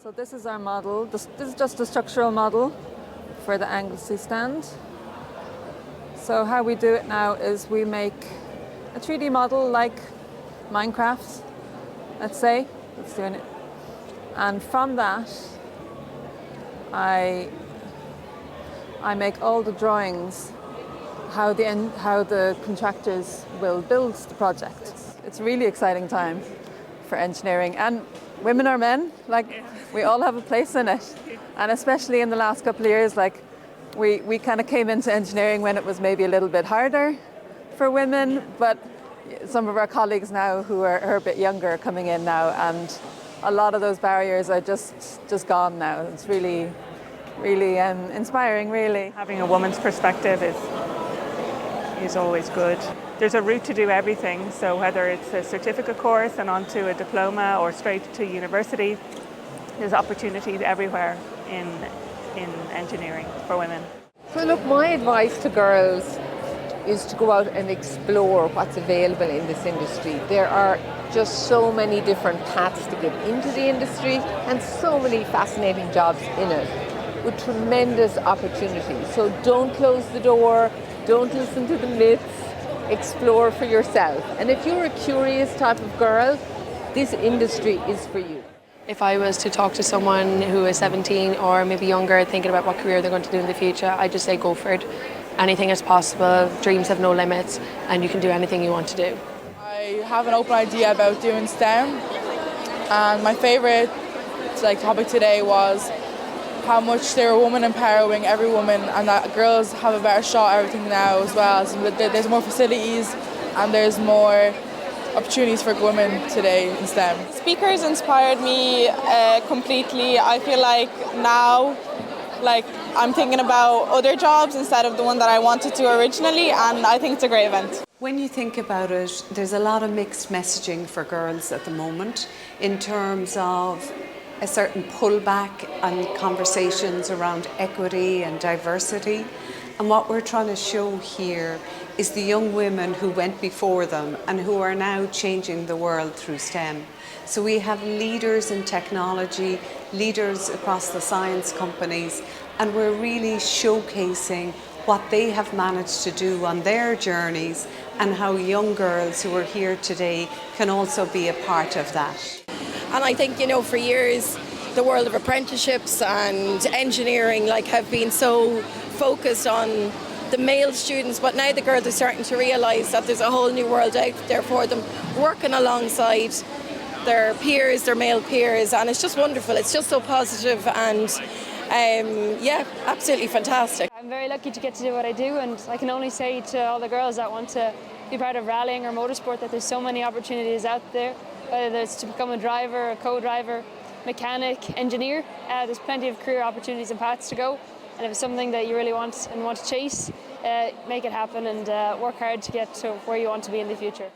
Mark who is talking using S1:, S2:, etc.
S1: So this is our model. This is just a structural model for the Anglesey stand. So how we do it now is we make a 3D model like Minecraft, let's say. Let's do it. And from that, I make all the drawings, how the contractors will build the project. It's a really exciting time for engineering, and women or men, we all have a place in it. And especially in the last couple of years, we kind of came into engineering when it was maybe a little bit harder for women, but some of our colleagues now who are a bit younger are coming in now, and a lot of those barriers are just gone now. It's really, really inspiring, really.
S2: Having a woman's perspective is always good. There's a route to do everything, so whether it's a certificate course and onto a diploma or straight to university, there's opportunities everywhere in engineering for women.
S3: So look, my advice to girls is to go out and explore what's available in this industry. There are just so many different paths to get into the industry and so many fascinating jobs in it with tremendous opportunities. So don't close the door, don't listen to the myths, explore for yourself. And if you're a curious type of girl, this industry is for you.
S4: If I was to talk to someone who is 17 or maybe younger thinking about what career they're going to do in the future, I'd just say go for it. Anything is possible, dreams have no limits, and you can do anything you want to do.
S5: I have an open idea about doing STEM, and my favourite topic today was how much they're woman empowering every woman, and that girls have a better shot at everything now as well. So there's more facilities and there's more opportunities for women today in STEM.
S6: Speakers inspired me completely. I feel like now, I'm thinking about other jobs instead of the one that I wanted to originally, and I think it's a great event.
S7: When you think about it, there's a lot of mixed messaging for girls at the moment in terms of a certain pullback on conversations around equity and diversity. And what we're trying to show here is the young women who went before them and who are now changing the world through STEM. So we have leaders in technology, leaders across the science companies, and we're really showcasing what they have managed to do on their journeys and how young girls who are here today can also be a part of that.
S8: And I think, for years, the world of apprenticeships and engineering have been so focused on the male students, but now the girls are starting to realise that there's a whole new world out there for them, working alongside their peers, their male peers, and it's just wonderful. It's just so positive and absolutely fantastic.
S9: I'm very lucky to get to do what I do, and I can only say to all the girls that want to be part of rallying or motorsport that there's so many opportunities out there, whether it's to become a driver, a co-driver, mechanic, engineer. There's plenty of career opportunities and paths to go, and if it's something that you really want and want to chase, make it happen and work hard to get to where you want to be in the future.